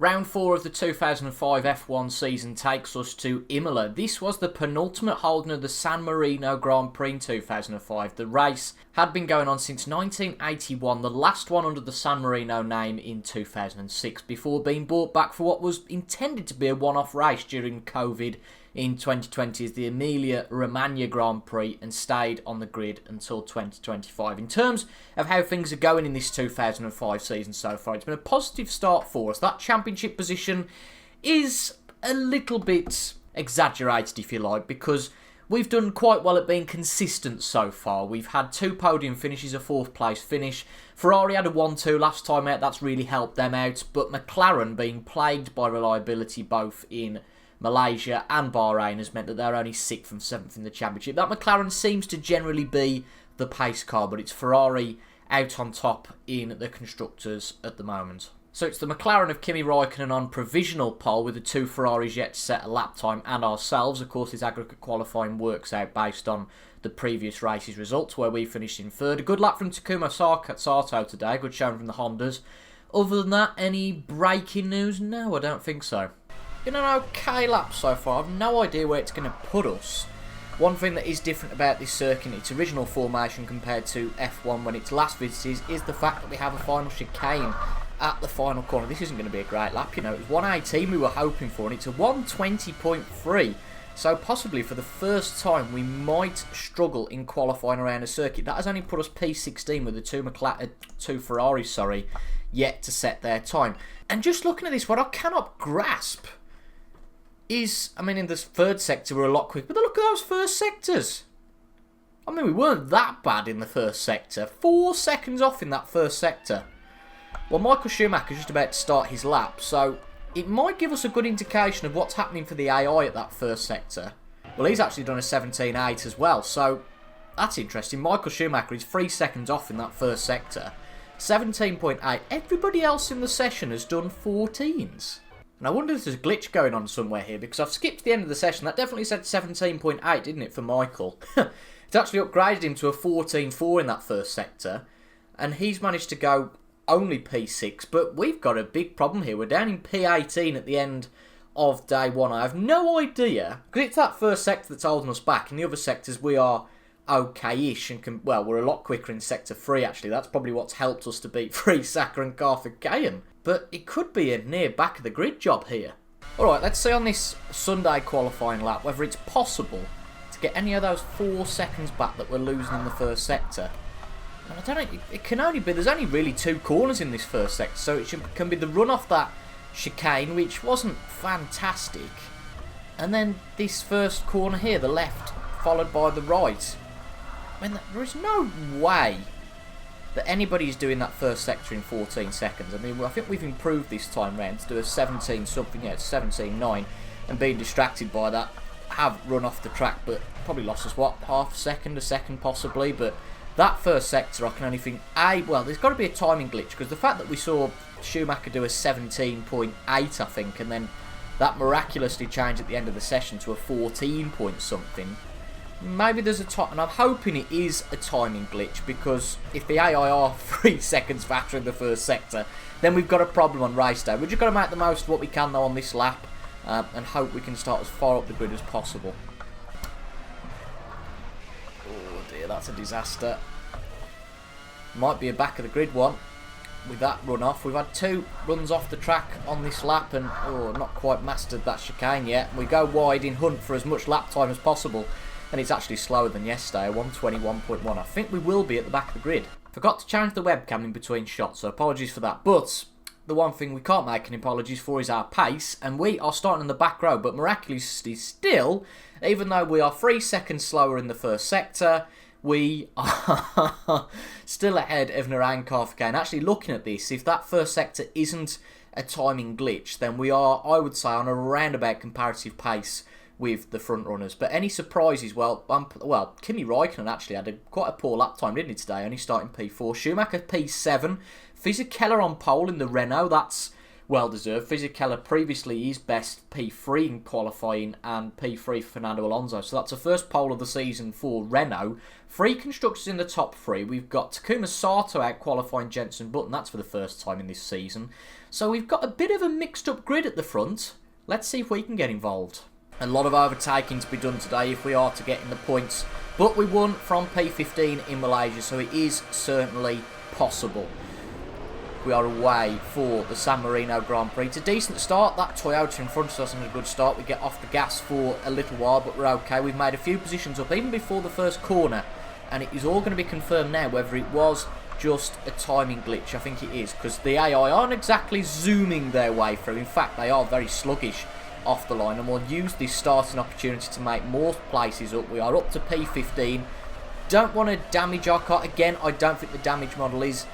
Round 4 of the 2005 F1 season takes us to Imola. This was the penultimate holding of the San Marino Grand Prix in 2005. The race had been going on since 1981, the last one under the San Marino name in 2006, before being brought back for what was intended to be a one-off race during COVID in 2020 as the Emilia-Romagna Grand Prix, and stayed on the grid until 2025. In terms of how things are going in this 2005 season so far, it's been a positive start for us. That championship position is a little bit exaggerated, if you like, because we've done quite well at being consistent so far. We've had 2 podium finishes, a 4th place finish. Ferrari had a 1-2 last time out, that's really helped them out, but McLaren, being plagued by reliability both in Malaysia and Bahrain, has meant that they're only 6th and 7th in the championship. That McLaren seems to generally be the pace car, but it's Ferrari out on top in the constructors at the moment. So it's the McLaren of Kimi Raikkonen on provisional pole, with the 2 Ferraris yet to set a lap time, and ourselves. Of course, this aggregate qualifying works out based on the previous race's results, where we finished in 3rd. A good lap from Takuma Sato today, good showing from the Hondas. Other than that, any breaking news? No, I don't think so. Been an okay lap so far. I've no idea where it's going to put us. One thing that is different about this circuit, its original formation compared to F1 when it's last visited, is the fact that we have a final chicane at the final corner. This isn't going to be a great lap, you know. It was 118 we were hoping for, and it's a 120.3. So possibly for the first time we might struggle in qualifying around a circuit. That has only put us P16 with the 2 Ferraris, yet to set their time. And just looking at this, what I cannot grasp is, I mean, in the 3rd sector we're a lot quicker, but look at those first sectors. I mean, we weren't that bad in the 1st sector. 4 seconds off in that 1st sector. Well, Michael Schumacher's just about to start his lap, so it might give us a good indication of what's happening for the AI at that 1st sector. Well, he's actually done a 17.8 as well, so that's interesting. Michael Schumacher is 3 seconds off in that 1st sector. 17.8. Everybody else in the session has done 14s. And I wonder if there's a glitch going on somewhere here, because I've skipped the end of the session. That definitely said 17.8, didn't it, for Michael? It's actually upgraded him to a 14.4 in that 1st sector, and he's managed to go only P6, but we've got a big problem here. We're down in P18 at the end of day 1. I have no idea, because it's that 1st sector that's holding us back. In the other sectors we are okay-ish, and well, we're a lot quicker in sector 3 actually. That's probably what's helped us to beat Prix, Saka and Karthikeyan. But it could be a near back of the grid job here. Alright, let's see on this Sunday qualifying lap whether it's possible to get any of those 4 seconds back that we're losing in the 1st sector. And I don't know, it can only be, there's only really 2 corners in this 1st sector, so it can be the run off that chicane, which wasn't fantastic, and then this 1st corner here, the left, followed by the right. I mean, there is no way that anybody's doing that 1st sector in 14 seconds. I mean, I think we've improved this time round to do a 17 something, yeah, it's 17.9, and being distracted by that, have run off the track, but probably lost us, what, half a second possibly, but that 1st sector I can only think, well, there's got to be a timing glitch, because the fact that we saw Schumacher do a 17.8, I think, and then that miraculously changed at the end of the session to a 14 point something. Maybe there's a time, and I'm hoping it is a timing glitch, because if the AI are 3 seconds faster in the 1st sector, then we've got a problem on race day. We're just going to make the most of what we can though on this lap, and hope we can start as far up the grid as possible. Oh dear, that's a disaster. Might be a back of the grid one with that run off. We've had 2 runs off the track on this lap, and not quite mastered that chicane yet. We go wide in hunt for as much lap time as possible, and it's actually slower than yesterday, 121.1. I think we will be at the back of the grid. Forgot to change the webcam in between shots, so apologies for that. But the one thing we can't make any apologies for is our pace, and we are starting in the back row, but miraculously still, even though we are 3 seconds slower in the 1st sector, we are still ahead of Narang Karthikeyan. Actually, looking at this, if that 1st sector isn't a timing glitch, then we are, I would say, on a roundabout comparative pace with the front runners. But any surprises? Well, Kimi Raikkonen actually had quite a poor lap time, didn't he, today? Only starting P4. Schumacher P7. Fisichella on pole in the Renault. That's well deserved. Fisichella previously is best P3 in qualifying, and P3 for Fernando Alonso. So that's the 1st pole of the season for Renault. 3 constructors in the top 3. We've got Takuma Sato out qualifying Jenson Button. That's for the 1st time in this season. So we've got a bit of a mixed up grid at the front. Let's see if we can get involved. A lot of overtaking to be done today if we are to get in the points. But we won from P15 in Malaysia, so it is certainly possible. We are away for the San Marino Grand Prix. It's a decent start. That Toyota in front of us isn't a good start. We get off the gas for a little while, but we're okay. We've made a few positions up even before the first corner, and it is all going to be confirmed now whether it was just a timing glitch. I think it is, because the AI aren't exactly zooming their way through. In fact, they are very sluggish off the line, and we'll use this starting opportunity to make more places up. We are up to P15. Don't want to damage our car. Again, I don't think the damage model is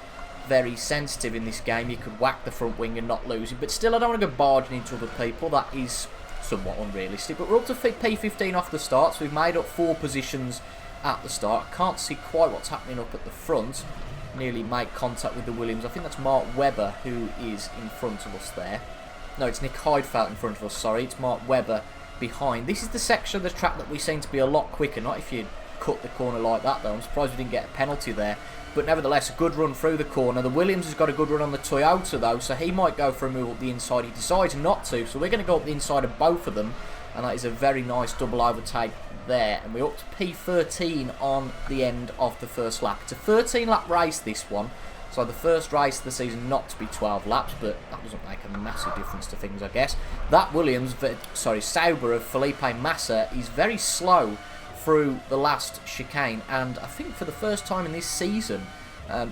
very sensitive in this game. You could whack the front wing and not lose it, but still I don't want to go barging into other people. That is somewhat unrealistic, but we're up to P15 off the start, so we've made up 4 positions at the start. I can't see quite what's happening up at the front. Nearly make contact with the Williams. I think that's Mark Webber who is in front of us there. No, it's Nick Heidfeld in front of us, sorry. It's Mark Webber behind. This is the section of the track that we seem to be a lot quicker, not if you cut the corner like that though. I'm surprised we didn't get a penalty there. But nevertheless, a good run through the corner. The Williams has got a good run on the Toyota though, so he might go for a move up the inside. He decides not to, so we're going to go up the inside of both of them. And that is a very nice double overtake there. And we're up to P13 on the end of the first lap. It's a 13-lap race, this one. So the first race of the season not to be 12 laps, but that doesn't make a massive difference to things, I guess. That Williams, Sauber of Felipe Massa is very slow through the last chicane, and I think for the first time in this season,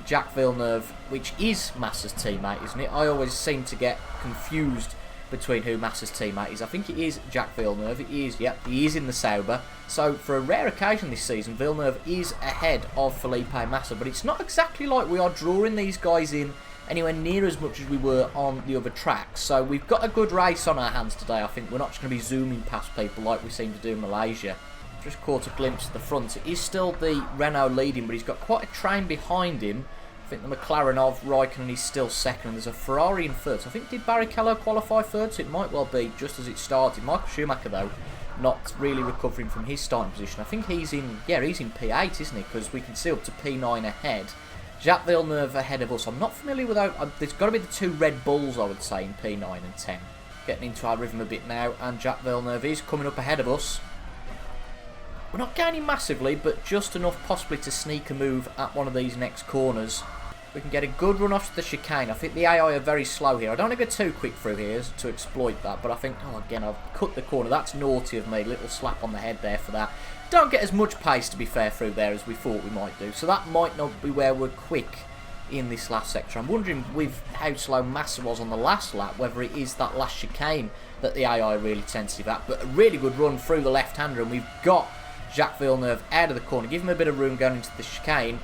Jacques Villeneuve, which is Massa's teammate, isn't it? I always seem to get confused between who Massa's teammate is. I think it is Jacques Villeneuve. It is, yep, he is in the Sauber. So for a rare occasion this season, Villeneuve is ahead of Felipe Massa, but it's not exactly like we are drawing these guys in anywhere near as much as we were on the other tracks. So we've got a good race on our hands today. I think we're not just going to be zooming past people like we seem to do in Malaysia. Just caught a glimpse of the front. It is still the Renault leading, but he's got quite a train behind him. I think the McLaren of Raikkonen is still second, and there's a Ferrari in third. So I think, did Barrichello qualify third? So it might well be just as it started. Michael Schumacher, though, not really recovering from his starting position. I think he's in, yeah, he's in P8, isn't he? Because we can see up to P9 ahead. Jacques Villeneuve ahead of us. I'm not familiar with that. There's got to be the 2 Red Bulls, I would say, in P9 and 10. Getting into our rhythm a bit now, and Jacques Villeneuve is coming up ahead of us. We're not gaining massively, but just enough possibly to sneak a move at one of these next corners. We can get a good run off to the chicane. I think the AI are very slow here. I don't want to go too quick through here to exploit that, but I think, oh, again, I've cut the corner. That's naughty of me. Little slap on the head there for that. Don't get as much pace, to be fair, through there as we thought we might do. So that might not be where we're quick in this last sector. I'm wondering with how slow Massa was on the last lap, whether it is that last chicane that the AI are really tentative at. But a really good run through the left-hander, and we've got Jacques Villeneuve out of the corner. Give him a bit of room going into the chicane.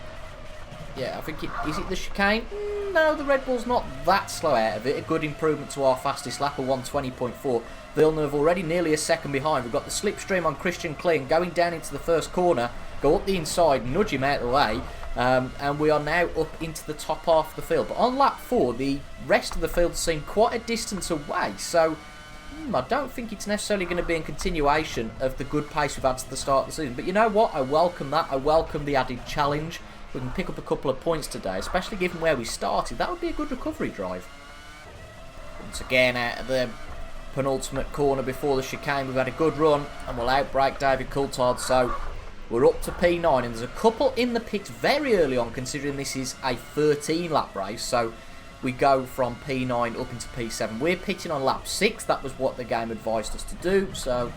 Yeah, I think is it the chicane? No, the Red Bull's not that slow out of it. A good improvement to our fastest lap of 120.4. Villeneuve already nearly a second behind. We've got the slipstream on Christian Kling going down into the first corner. Go up the inside, nudge him out of the way. And we are now up into the top half of the field. But on lap 4, the rest of the field seemed quite a distance away. So I don't think it's necessarily going to be in continuation of the good pace we've had to the start of the season. But you know what? I welcome that. I welcome the added challenge. We can pick up a couple of points today, especially given where we started. That would be a good recovery drive. Once again, out of the penultimate corner before the chicane, we've had a good run, and we'll outbrake David Coulthard. So we're up to P9, and there's a couple in the pits very early on, considering this is a 13-lap race. So we go from P9 up into P7. We're pitting on lap 6. That was what the game advised us to do. So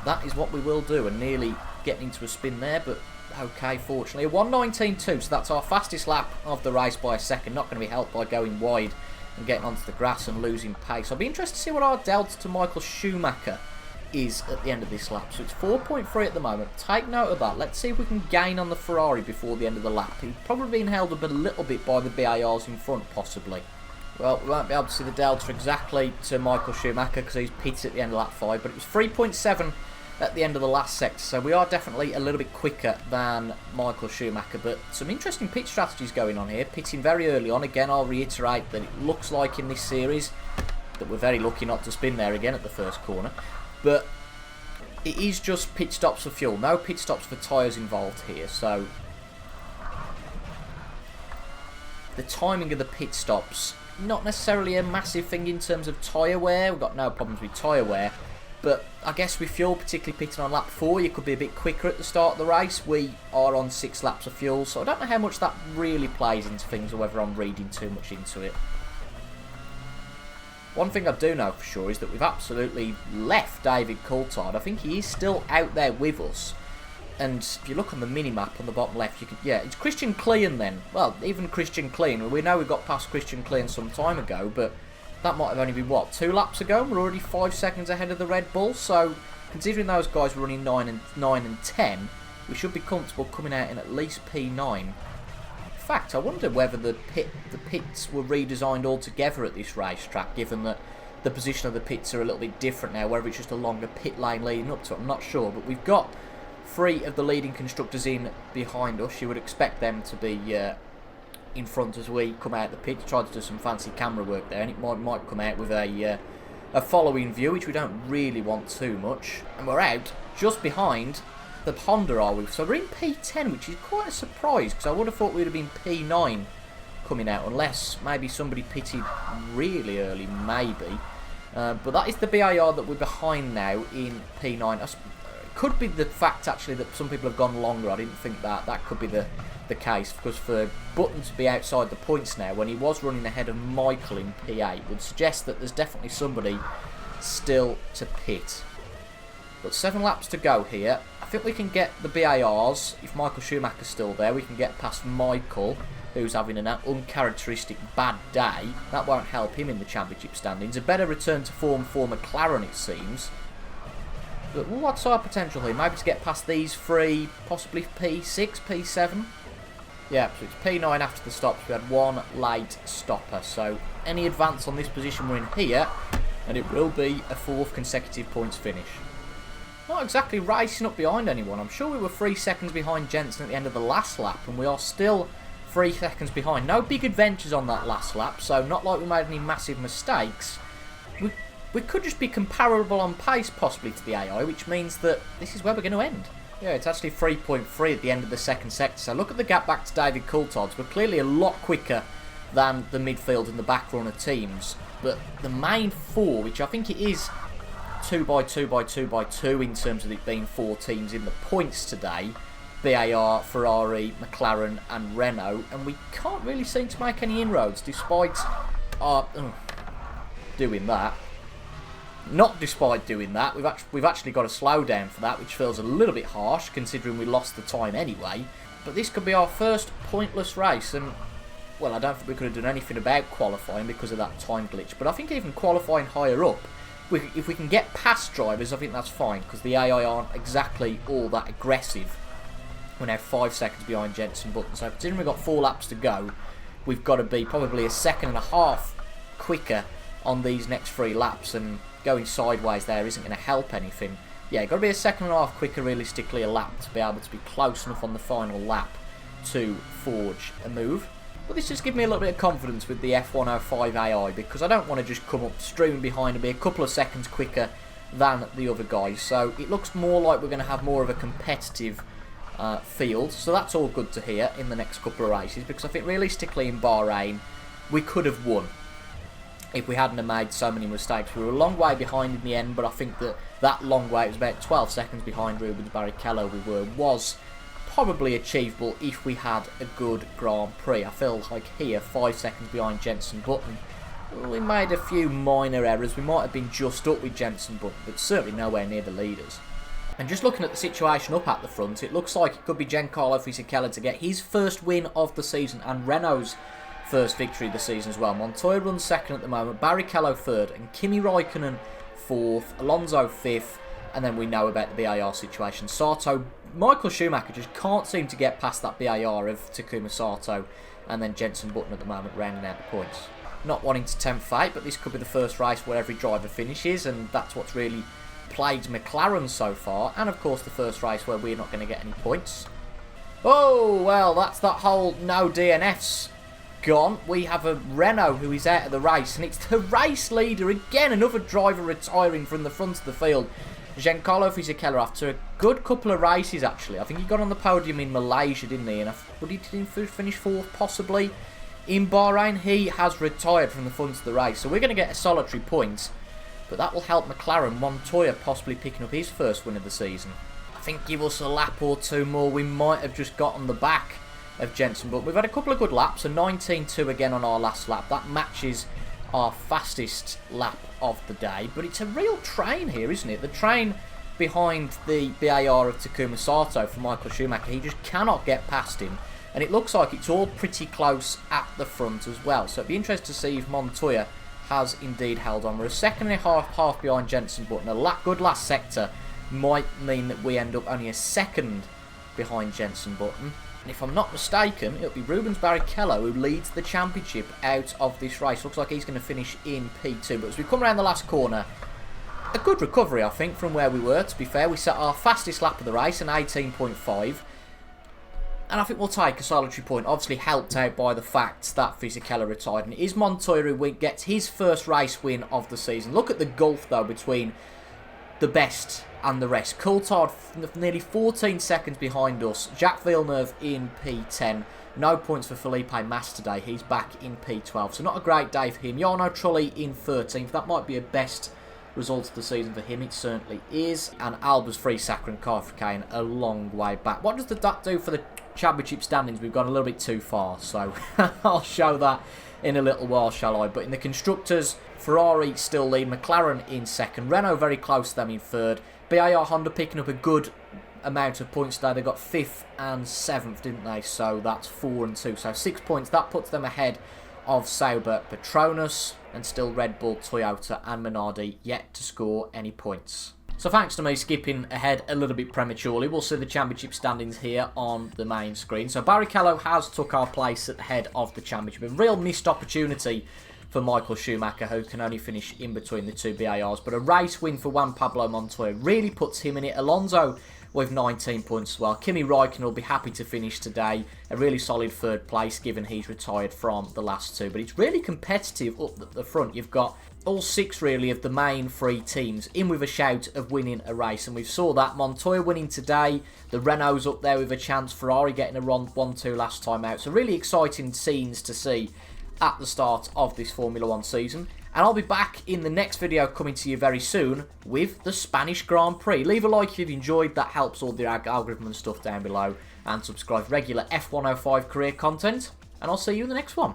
that is what we will do, and nearly getting into a spin there, but okay, fortunately. A 1:19.2, so that's our fastest lap of the race by a second. Not going to be helped by going wide and getting onto the grass and losing pace. I'll be interested to see what our delta to Michael Schumacher is at the end of this lap. So it's 4.3 at the moment. Take note of that. Let's see if we can gain on the Ferrari before the end of the lap. He's probably being held up a little bit by the BARs in front, possibly. Well, we won't be able to see the delta exactly to Michael Schumacher because he's pitted at the end of lap 5, but it was 3.7 at the end of the last sector, so we are definitely a little bit quicker than Michael Schumacher. But some interesting pit strategies going on here. Pitting very early on. Again, I'll reiterate that it looks like in this series that we're very lucky not to spin there again at the first corner, but it is just pit stops for fuel, no pit stops for tyres involved here. So the timing of the pit stops not necessarily a massive thing in terms of tyre wear. We've got no problems with tyre wear. But I guess with fuel, particularly pitting on lap 4, you could be a bit quicker at the start of the race. We are on 6 laps of fuel, so I don't know how much that really plays into things or whether I'm reading too much into it. One thing I do know for sure is that we've absolutely left David Coulthard. I think he is still out there with us. And if you look on the mini-map on the bottom left, you can, yeah, it's Christian Klein then. Well, even Christian Klein. We know we got past Christian Klein some time ago, but that might have only been, what, 2 laps ago? We're already 5 seconds ahead of the Red Bull. So, considering those guys were running 9 and 10, we should be comfortable coming out in at least P9. In fact, I wonder whether the pits were redesigned altogether at this racetrack, given that the position of the pits are a little bit different now, whether it's just a longer pit lane leading up to it, I'm not sure. But we've got 3 of the leading constructors in behind us. You would expect them to be in front as we come out the pit. Tried to do some fancy camera work there, and it might come out with a following view, which we don't really want too much. And we're out just behind the Honda, are we? So we're in P10, which is quite a surprise, because I would have thought we'd have been P9 coming out, unless maybe somebody pitted really early, maybe. But that is the BAR that we're behind now in P9. It could be the fact, actually, that some people have gone longer. I didn't think that could be the case, because for Button to be outside the points now when he was running ahead of Michael in P8 would suggest that there's definitely somebody still to pit. But 7 laps to go here. I think we can get the BARs. If Michael Schumacher's still there, we can get past Michael, who's having an uncharacteristic bad day. That won't help him in the championship standings. A better return to form for McLaren, it seems. But what's our potential here? Maybe to get past these 3, possibly P6, P7? Yeah, so it's P9 after the stops. We had 1 late stopper. So any advance on this position we're in here, and it will be a 4th consecutive points finish. Not exactly racing up behind anyone. I'm sure we were 3 seconds behind Jensen at the end of the last lap, and we are still 3 seconds behind. No big adventures on that last lap, so not like we made any massive mistakes. We could just be comparable on pace, possibly, to the AI, which means that this is where we're going to end. Yeah, it's actually 3.3 at the end of the second sector. So look at the gap back to David Coulthard. We're clearly a lot quicker than the midfield and the back runner teams. But the main 4, which I think it is 2x2x2x2 in terms of it being 4 teams in the points today, BAR, Ferrari, McLaren and Renault. And we can't really seem to make any inroads despite doing that. Not despite doing that, we've actually got a slowdown for that, which feels a little bit harsh considering we lost the time anyway. But this could be our first pointless race, and well, I don't think we could have done anything about qualifying because of that time glitch. But I think even qualifying higher up, if we can get past drivers, I think that's fine, because the AI aren't exactly all that aggressive. We're now 5 seconds behind Jensen Button, so considering we've got 4 laps to go, we've got to be probably a 1.5 seconds quicker on these next 3 laps, and going sideways there isn't going to help anything. Yeah, got to be a 1.5 seconds quicker realistically a lap to be able to be close enough on the final lap to forge a move. But this just gives me a little bit of confidence with the F105 AI, because I don't want to just come up streaming behind and be a couple of seconds quicker than the other guys. So it looks more like we're going to have more of a competitive field. So that's all good to hear in the next couple of races, because I think realistically in Bahrain we could have won if we hadn't have made so many mistakes. We were a long way behind in the end, but I think that long way, it was about 12 seconds behind Rubens Barrichello was probably achievable if we had a good Grand Prix. I feel like here, 5 seconds behind Jensen Button, we made a few minor errors. We might have been just up with Jensen Button, but certainly nowhere near the leaders. And just looking at the situation up at the front, it looks like it could be Giancarlo Fisichella to get his first win of the season, and Renault's first victory of the season as well. Montoya runs second at the moment, Barrichello third, and Kimi Raikkonen fourth, Alonso fifth, and then we know about the BAR situation. Michael Schumacher just can't seem to get past that BAR of Takuma Sato, and then Jensen Button at the moment rounding out the points. Not wanting to tempt fate, but this could be the first race where every driver finishes, and that's what's really plagued McLaren so far, and of course the first race where we're not going to get any points. Oh, well, that's that whole no DNFs gone. We have a Renault who is out of the race, and it's the race leader again, another driver retiring from the front of the field. Giancarlo Fisichella, after a good couple of races actually. I think he got on the podium in Malaysia, didn't he? And did he finish fourth possibly? In Bahrain, he has retired from the front of the race, so we're going to get a solitary point, but that will help McLaren, Montoya possibly picking up his first win of the season. I think give us a lap or two more, we might have just got on the back of Jenson, but we've had a couple of good laps, a 19.2 again on our last lap. That matches our fastest lap of the day, but it's a real train here, isn't it? The train behind the BAR of Takuma Sato for Michael Schumacher, he just cannot get past him, and it looks like it's all pretty close at the front as well, so it'd be interesting to see if Montoya has indeed held on. We're a second and a half behind Jenson Button. A good last sector might mean that we end up only a second behind Jenson Button, and if I'm not mistaken, it'll be Rubens Barrichello who leads the championship out of this race. Looks like he's going to finish in P2, but as we come around the last corner, a good recovery, I think, from where we were, to be fair. We set our fastest lap of the race, an 18.5. And I think we'll take a solitary point, obviously helped out by the fact that Fisichella retired. And it is Montoya who gets his first race win of the season. Look at the gulf, though, between the best and the rest. Coulthard nearly 14 seconds behind us. Jacques Villeneuve in P10. No points for Felipe Massa today. He's back in P12. So not a great day for him. Jarno Trulli in 13th. That might be a best result of the season for him. It certainly is. And Albers, Friesacker and Carfricane a long way back. What does that do for the championship standings? We've gone a little bit too far. So I'll show that in a little while, shall I? But in the constructors, Ferrari still lead. McLaren in second. Renault very close to them in third. BAR Honda picking up a good amount of points today. They got 5th and 7th, didn't they? So that's 4 and 2. So 6 points. That puts them ahead of Sauber, Petronas, and still Red Bull, Toyota and Minardi yet to score any points. So thanks to me skipping ahead a little bit prematurely, we'll see the championship standings here on the main screen. So Barrichello has took our place at the head of the championship. A real missed opportunity for Michael Schumacher, who can only finish in between the two BARs. But a race win for Juan Pablo Montoya really puts him in it. Alonso with 19 points as well. Kimi Räikkönen will be happy to finish today. A really solid third place given he's retired from the last two. But it's really competitive up at the front. You've got all 6 really of the main 3 teams in with a shout of winning a race. And we saw that. Montoya winning today. The Renault's up there with a chance. Ferrari getting a 1-2 last time out. So really exciting scenes to see at the start of this Formula 1 season. And I'll be back in the next video coming to you very soon with the Spanish Grand Prix. Leave a like if you've enjoyed, that helps all the algorithm and stuff down below. And subscribe for regular F105 career content. And I'll see you in the next one.